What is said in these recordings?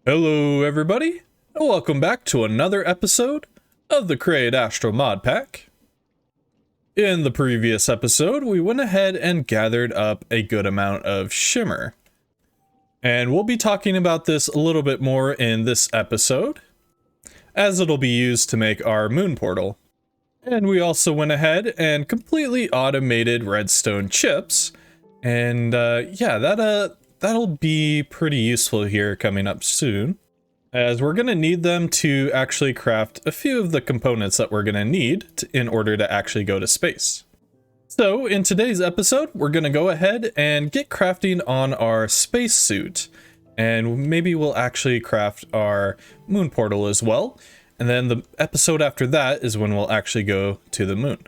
Hello everybody, and welcome back to another episode of the Create Astral Modpack. In the previous episode, we went ahead and gathered up a good amount of shimmer. And we'll be talking about this a little bit more in this episode, as it'll be used to make our moon portal. And we also went ahead and completely automated redstone chips, and that'll be pretty useful here coming up soon, as we're going to need them to actually craft a few of the components that we're going to need in order to actually go to space. So in today's episode, we're going to go ahead and get crafting on our spacesuit, and maybe we'll actually craft our moon portal as well. And then the episode after that is when we'll actually go to the moon.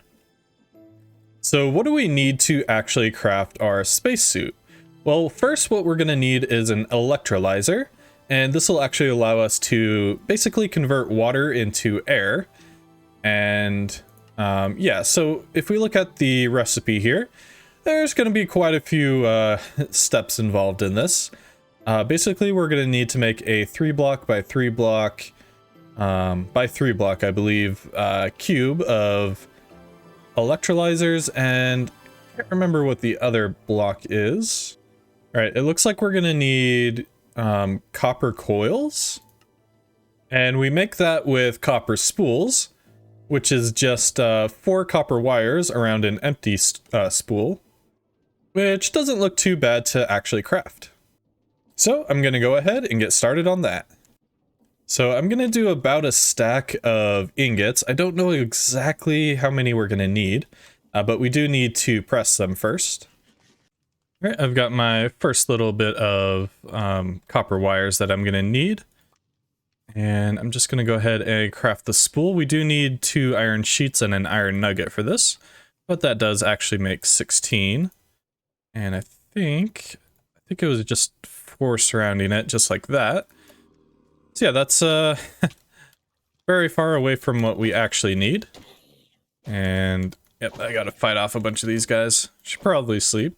So what do we need to actually craft our spacesuit? Well, first what we're going to need is an electrolyzer, and this will actually allow us to basically convert water into air. And so if we look at the recipe here, there's going to be quite a few steps involved in this. Basically, we're going to need to make a 3 block by 3 block by 3 block, I believe, cube of electrolyzers, and I can't remember what the other block is. All right, it looks like we're gonna need copper coils, and we make that with copper spools, which is just 4 copper wires around an empty spool, which doesn't look too bad to actually craft. So I'm gonna go ahead and get started on that. So I'm gonna do about a stack of ingots. I don't know exactly how many we're gonna need, but we do need to press them first. All right, I've got my first little bit of copper wires that I'm gonna need. And I'm just gonna go ahead and craft the spool. We do need 2 iron sheets and an iron nugget for this, but that does actually make 16. And I think it was just 4 surrounding it, just like that. So yeah, that's very far away from what we actually need. And yep, I gotta fight off a bunch of these guys. Should probably sleep.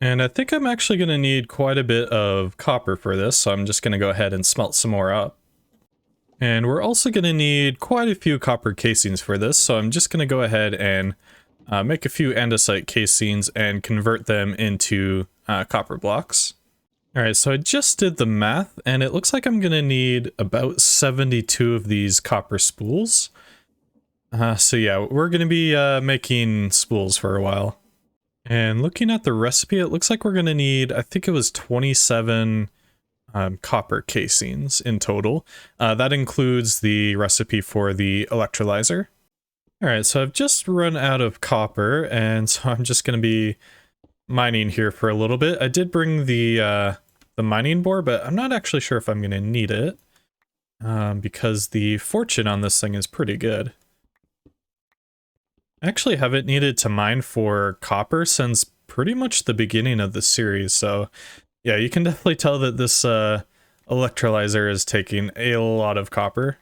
And I think I'm actually gonna need quite a bit of copper for this, so I'm just gonna go ahead and smelt some more up. And we're also gonna need quite a few copper casings for this, so I'm just gonna go ahead and make a few andesite casings and convert them into copper blocks. Alright, so I just did the math, and it looks like I'm gonna need about 72 of these copper spools. So yeah, we're gonna be making spools for a while. And looking at the recipe, it looks like we're gonna need, I think it was 27 copper casings in total. That includes the recipe for the electrolyzer. Alright, so I've just run out of copper, and so I'm just gonna be mining here for a little bit. I did bring the mining board, but I'm not actually sure if I'm going to need it, because the fortune on this thing is pretty good. I actually haven't needed to mine for copper since pretty much the beginning of the series, so yeah, you can definitely tell that this electrolyzer is taking a lot of copper.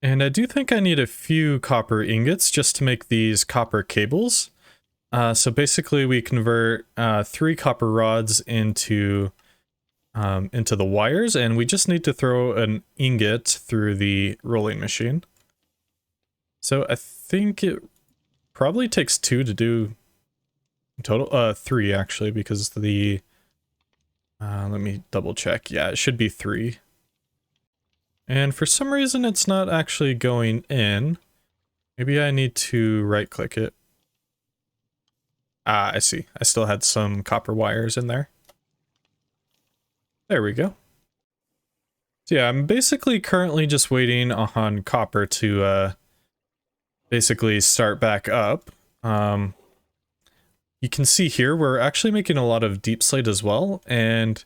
And I do think I need a few copper ingots just to make these copper cables. So basically we convert 3 copper rods into the wires, and we just need to throw an ingot through the rolling machine. So I think it probably takes 2 to do in total, 3 actually, because the, let me double check. Yeah, it should be 3. And for some reason it's not actually going in. Maybe I need to right click it. Ah, I see. I still had some copper wires in there. There we go. So yeah, I'm basically currently just waiting on copper to basically start back up. You can see here we're actually making a lot of deep slate as well, and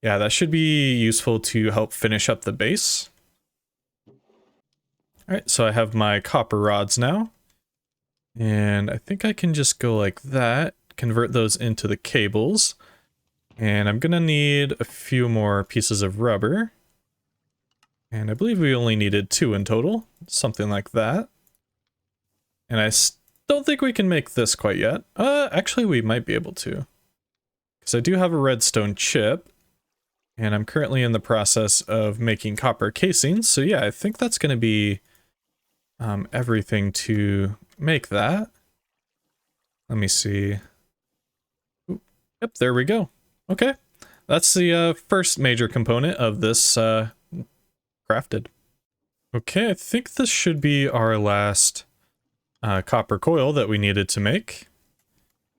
yeah, that should be useful to help finish up the base. Alright, so I have my copper rods now. And I think I can just go like that, convert those into the cables. And I'm gonna need a few more pieces of rubber. And I believe we only needed 2 in total, something like that. And I don't think we can make this quite yet. Actually we might be able to, because I do have a redstone chip. And I'm currently in the process of making copper casings. So yeah, I think that's going to be everything to make that. Let me see. Oop, yep, there we go. Okay, that's the first major component of this crafted. Okay, I think this should be our last copper coil that we needed to make.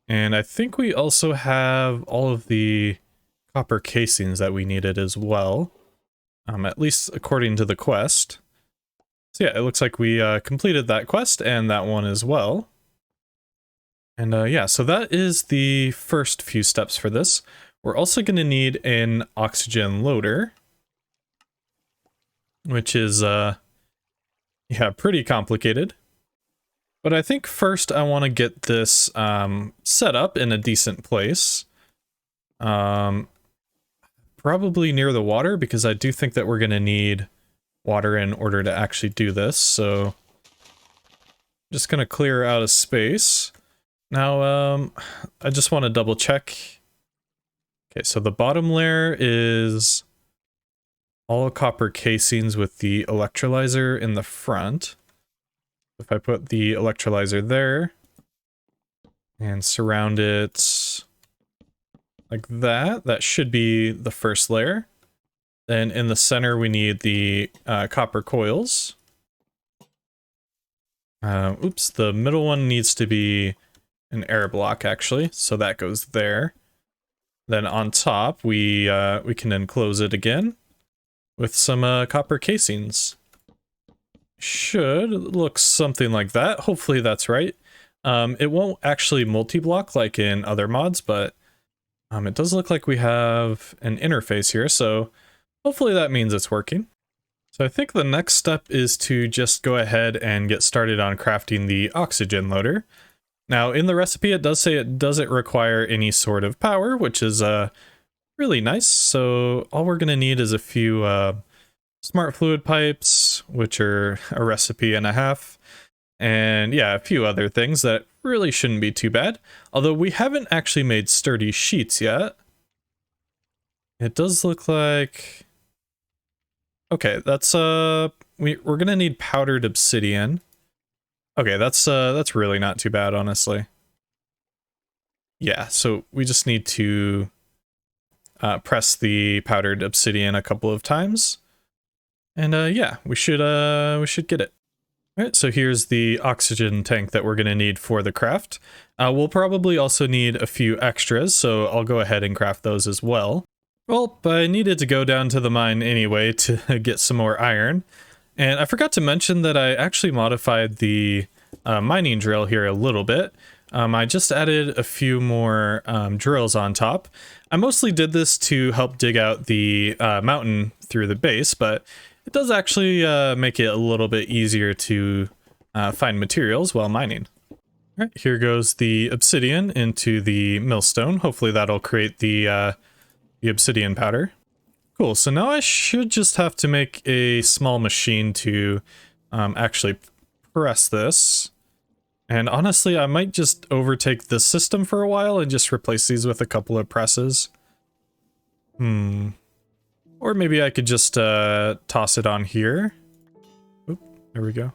And I think we also have all of the copper casings that we needed as well. At least according to the quest. So yeah, it looks like we completed that quest and that one as well. And yeah, so that is the first few steps for this. We're also going to need an oxygen loader, which is, yeah, pretty complicated. But I think first I want to get this set up in a decent place. Probably near the water, because I do think that we're going to need water in order to actually do this. So I'm just going to clear out a space. Now, I just want to double check. Okay, so the bottom layer is all copper casings with the electrolyzer in the front. If I put the electrolyzer there and surround it like that, that should be the first layer. Then in the center, we need the copper coils. Oops, the middle one needs to be an air block, actually, so that goes there. Then on top, we can enclose it again with some copper casings. Should look something like that. Hopefully that's right. It won't actually multi-block like in other mods, but it does look like we have an interface here, so hopefully that means it's working. So I think the next step is to just go ahead and get started on crafting the oxygen loader. Now, in the recipe, it does say it doesn't require any sort of power, which is really nice. So all we're going to need is a few smart fluid pipes, which are a recipe and a half. And yeah, a few other things that really shouldn't be too bad. Although we haven't actually made sturdy sheets yet. It does look like... Okay, that's we're going to need powdered obsidian. Okay, that's really not too bad, honestly. Yeah, so we just need to press the powdered obsidian a couple of times. And yeah, we should get it. All right, so here's the oxygen tank that we're going to need for the craft. We'll probably also need a few extras, so I'll go ahead and craft those as well. Well, I needed to go down to the mine anyway to get some more iron. And I forgot to mention that I actually modified the mining drill here a little bit. I just added a few more drills on top. I mostly did this to help dig out the mountain through the base, but it does actually make it a little bit easier to find materials while mining. All right, here goes the obsidian into the millstone. Hopefully that'll create the obsidian powder. Cool, so now I should just have to make a small machine to actually press this. And honestly, I might just overtake this system for a while and just replace these with a couple of presses. Or maybe I could just toss it on here. Oop, there we go.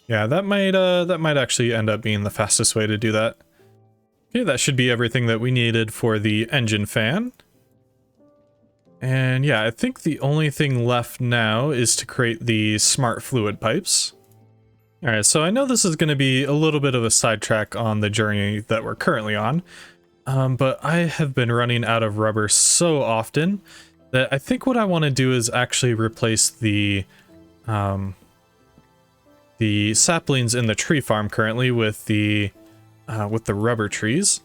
Yeah, that might actually end up being the fastest way to do that. Okay, that should be everything that we needed for the engine fan. And yeah, I think the only thing left now is to create the smart fluid pipes. Alright, so I know this is going to be a little bit of a sidetrack on the journey that we're currently on. But I have been running out of rubber so often that I think what I want to do is actually replace the saplings in the tree farm currently with the rubber trees.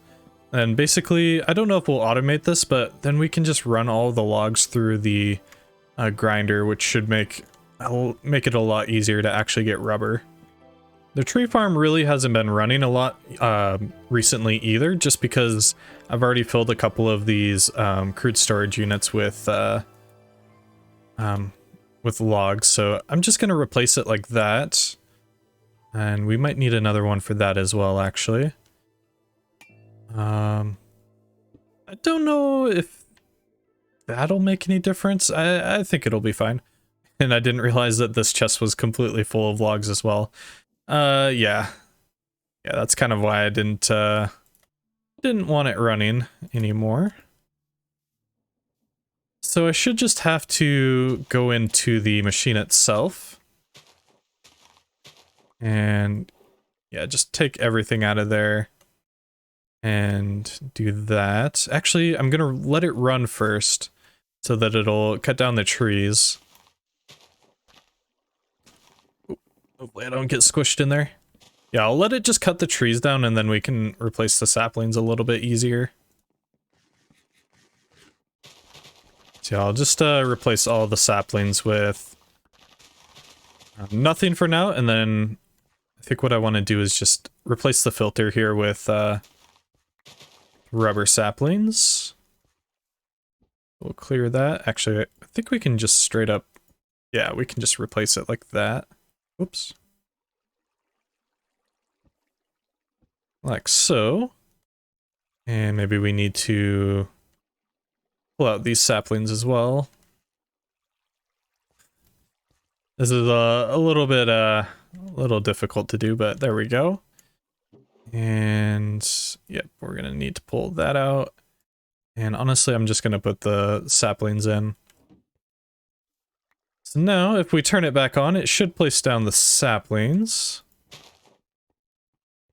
And basically, I don't know if we'll automate this, but then we can just run all the logs through the grinder, which should make it a lot easier to actually get rubber. The tree farm really hasn't been running a lot recently either, just because I've already filled a couple of these crude storage units with logs, so I'm just going to replace it like that. And we might need another one for that as well, actually. I I don't know if that'll make any difference. I think it'll be fine. And I didn't realize that this chest was completely full of logs as well. Yeah. Yeah, that's kind of why I didn't want it running anymore. So I should just have to go into the machine itself. And yeah, just take everything out of there and do that. Actually, I'm gonna let it run first so that it'll cut down the trees. Hopefully I don't get squished in there. Yeah, I'll let it just cut the trees down and then we can replace the saplings a little bit easier. So yeah, I'll just replace all the saplings with nothing for now, and then I think what I want to do is just replace the filter here with rubber saplings. We'll clear that. Actually, I think we can just straight up, yeah, we can just replace it like that. Whoops. Like so. And maybe we need to pull out these saplings as well. This is a little bit, a little difficult to do, but there we go. And yep, we're gonna need to pull that out. And honestly, I'm just gonna put the saplings in. So now, if we turn it back on, it should place down the saplings.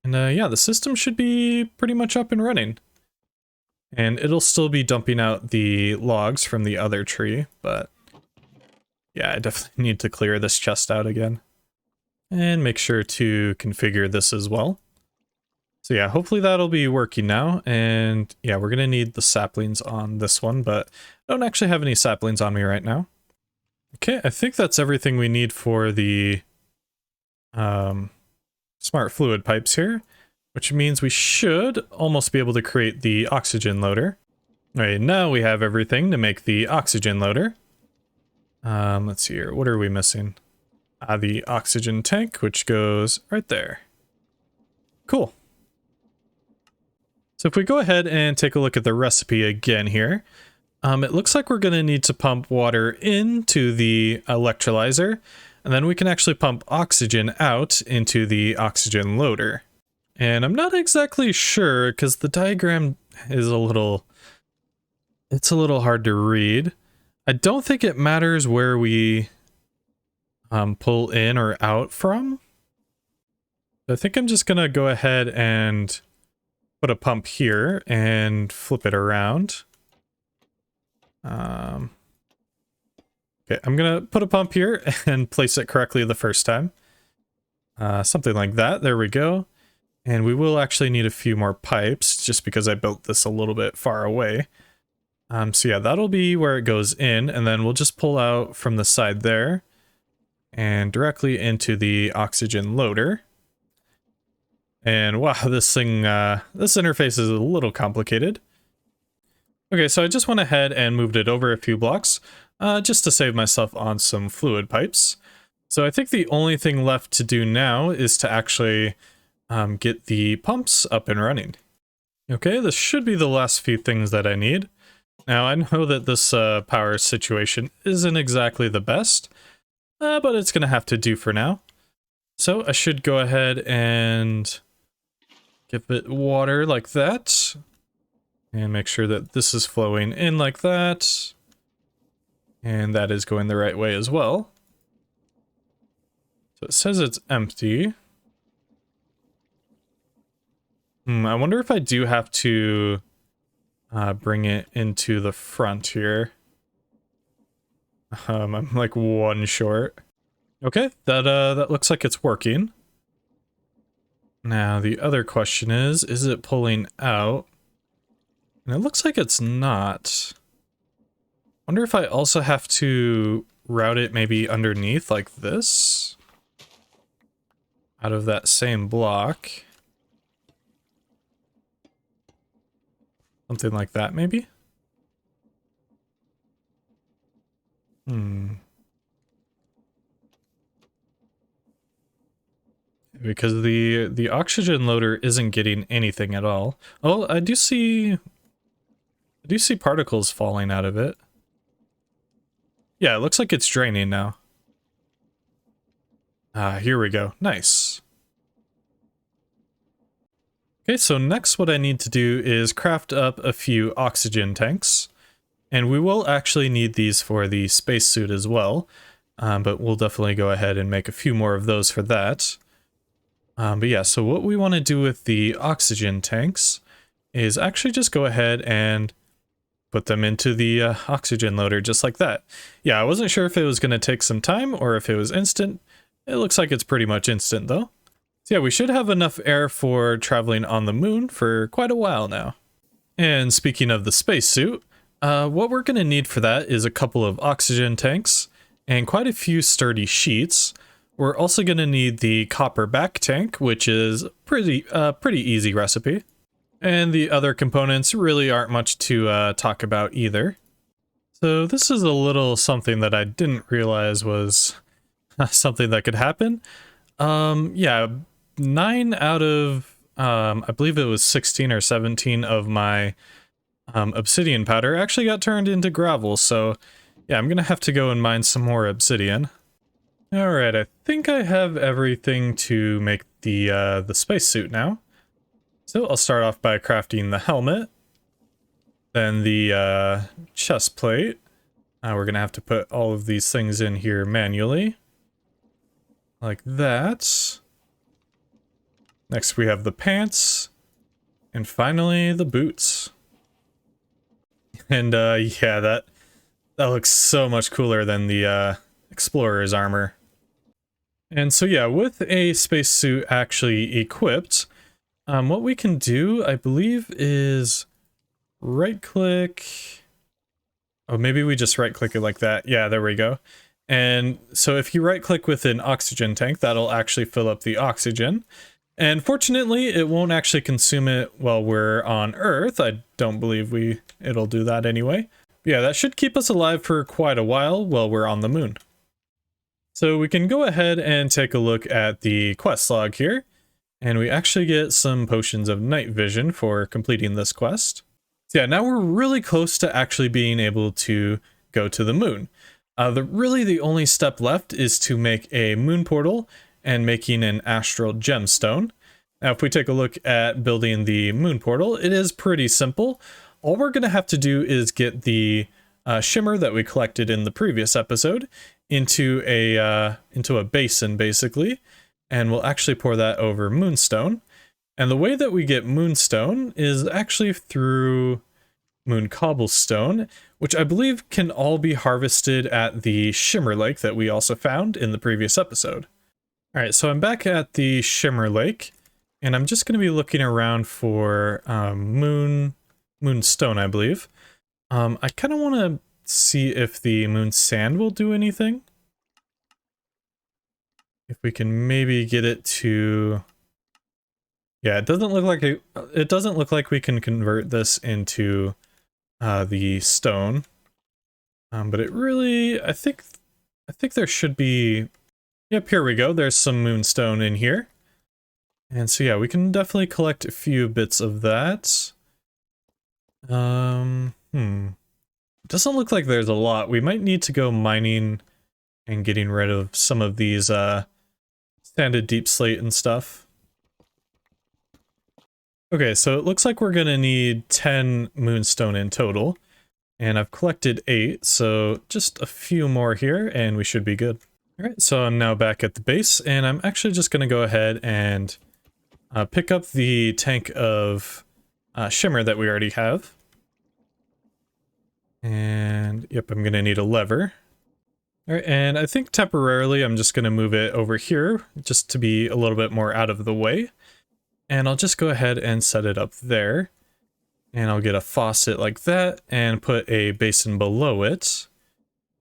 And yeah, the system should be pretty much up and running. And it'll still be dumping out the logs from the other tree, but yeah, I definitely need to clear this chest out again. And make sure to configure this as well. So yeah, hopefully that'll be working now. And yeah, we're gonna need the saplings on this one, but I don't actually have any saplings on me right now. Okay, I think that's everything we need for the smart fluid pipes here, which means we should almost be able to create the oxygen loader. All right, now we have everything to make the oxygen loader. Let's see here, what are we missing? The oxygen tank, which goes right there. Cool. So if we go ahead and take a look at the recipe again here, it looks like we're going to need to pump water into the electrolyzer, and then we can actually pump oxygen out into the oxygen loader. And I'm not exactly sure because the diagram is it's a little hard to read. I don't think it matters where we pull in or out from. I think I'm just going to go ahead and put a pump here and flip it around. Okay, I'm gonna put a pump here and place it correctly the first time. Something like that, there we go. And we will actually need a few more pipes just because I built this a little bit far away. So yeah, that'll be where it goes in, and then we'll just pull out from the side there and directly into the oxygen loader. And wow, this thing, this interface is a little complicated. Okay, so I just went ahead and moved it over a few blocks, just to save myself on some fluid pipes. So I think the only thing left to do now is to actually get the pumps up and running. Okay, this should be the last few things that I need. Now, I know that this power situation isn't exactly the best, but it's going to have to do for now. So I should go ahead and give it water like that. And make sure that this is flowing in like that. And that is going the right way as well. So it says it's empty. I wonder if I do have to bring it into the front here. I'm like one short. Okay, that looks like it's working. Now the other question is it pulling out? And it looks like it's not. Wonder if I also have to route it maybe underneath like this. Out of that same block. Something like that maybe? Because the oxygen loader isn't getting anything at all. Oh, I do see do you see particles falling out of it? Yeah, it looks like it's draining now. Here we go. Nice. Okay, so next what I need to do is craft up a few oxygen tanks. And we will actually need these for the spacesuit as well. But we'll definitely go ahead and make a few more of those for that. But yeah, so what we want to do with the oxygen tanks is actually just go ahead and put them into the oxygen loader just like that. Yeah, I wasn't sure if it was going to take some time or if it was instant. It looks like it's pretty much instant though. So yeah, we should have enough air for traveling on the moon for quite a while now. And speaking of the spacesuit, what we're going to need for that is a couple of oxygen tanks and quite a few sturdy sheets. We're also going to need the copper back tank, which is pretty easy recipe. And the other components really aren't much to talk about either. So this is a little something that I didn't realize was something that could happen. Yeah, 9 out of, I believe it was 16 or 17 of my obsidian powder actually got turned into gravel. So yeah, I'm going to have to go and mine some more obsidian. All right, I think I have everything to make the spacesuit now. So I'll start off by crafting the helmet, then the chest plate. We're going to have to put all of these things in here manually. Like that. Next we have the pants. And finally the boots. And yeah, that looks so much cooler than the explorer's armor. And so yeah, with a spacesuit actually equipped, what we can do, I believe, is right click. Oh, maybe we just right click it like that. Yeah, there we go. And so if you right click with an oxygen tank, that'll actually fill up the oxygen. And fortunately, it won't actually consume it while we're on Earth. I don't believe it'll do that anyway. But yeah, that should keep us alive for quite a while we're on the moon. So we can go ahead and take a look at the quest log here. And we actually get some potions of night vision for completing this quest. So yeah, now we're really close to actually being able to go to the moon. Really the only step left is to make a moon portal and making an astral gemstone. Now if we take a look at building the moon portal, it is pretty simple. All we're going to have to do is get the shimmer that we collected in the previous episode into a basin basically, and we'll actually pour that over moonstone. And the way that we get moonstone is actually through moon cobblestone, which I believe can all be harvested at the Shimmer Lake that we also found in the previous episode. All right, so I'm back at the Shimmer Lake, and I'm just going to be looking around for moonstone, I believe. I kind of want to see if the moon sand will do anything. If we can maybe get it to... Yeah, it doesn't look like we can convert this into the stone. But it really, I think there should be... Yep, here we go. There's some moonstone in here. And so yeah, we can definitely collect a few bits of that. Doesn't look like there's a lot. We might need to go mining and getting rid of some of these sanded deep slate and stuff. Okay, so it looks like we're gonna need 10 moonstone in total. And I've collected 8, so just a few more here and we should be good. Alright, so I'm now back at the base, and I'm actually just gonna go ahead and pick up the tank of shimmer that we already have. And yep, I'm gonna need a lever. Alright, and I think temporarily I'm just gonna move it over here, just to be a little bit more out of the way. And I'll just go ahead and set it up there. And I'll get a faucet like that, and put a basin below it.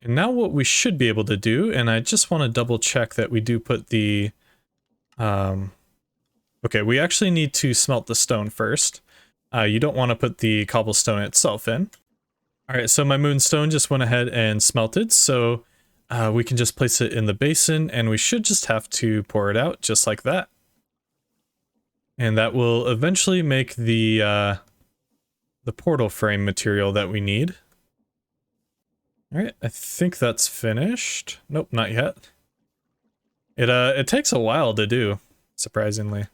And now what we should be able to do, and I just want to double check that we do put the... Okay, we actually need to smelt the stone first. You don't want to put the cobblestone itself in. Alright, so my moonstone just went ahead and smelted, so we can just place it in the basin, and we should just have to pour it out just like that. And that will eventually make the the portal frame material that we need. All right, I think that's finished. Nope, not yet. It takes a while to do, surprisingly.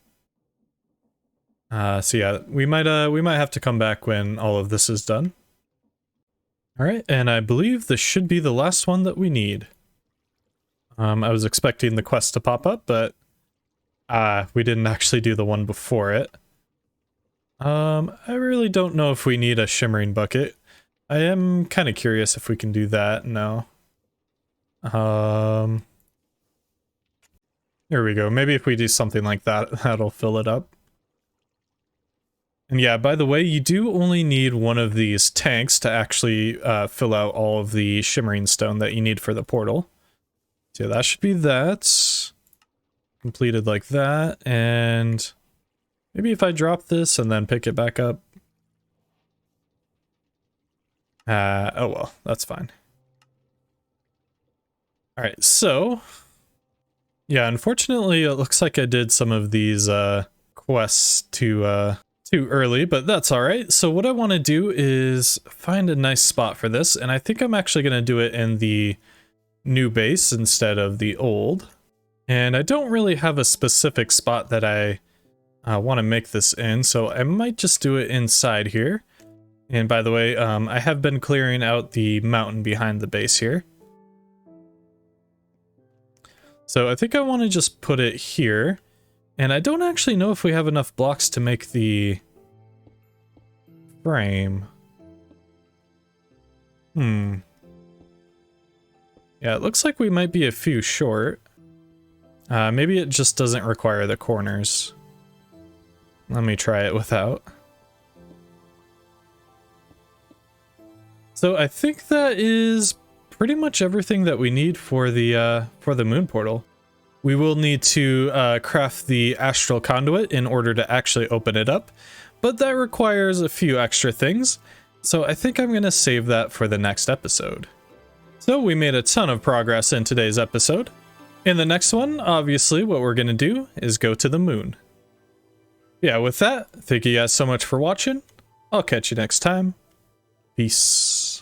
So yeah, we might have to come back when all of this is done. All right, and I believe this should be the last one that we need. I was expecting the quest to pop up, but we didn't actually do the one before it. I really don't know if we need a shimmering bucket. I am kind of curious if we can do that. No. Here we go. Maybe if we do something like that, that'll fill it up. And yeah, by the way, you do only need one of these tanks to actually fill out all of the shimmering stone that you need for the portal. So yeah, that should be that. Completed like that, and maybe if I drop this and then pick it back up. Oh well, that's fine. All right, so yeah, unfortunately, it looks like I did some of these quests too early, but that's all right. So what I want to do is find a nice spot for this, and I think I'm actually going to do it in the new base instead of the old. And I don't really have a specific spot that I want to make this in, so I might just do it inside here. And by the way, I have been clearing out the mountain behind the base here. So I think I want to just put it here. And I don't actually know if we have enough blocks to make the frame. Yeah, it looks like we might be a few short. Maybe it just doesn't require the corners. Let me try it without. So I think that is pretty much everything that we need for the moon portal. We will need to craft the astral conduit in order to actually open it up, but that requires a few extra things. So I think I'm going to save that for the next episode. So we made a ton of progress in today's episode. In the next one, obviously, what we're going to do is go to the moon. Yeah, with that, thank you guys so much for watching. I'll catch you next time. Peace.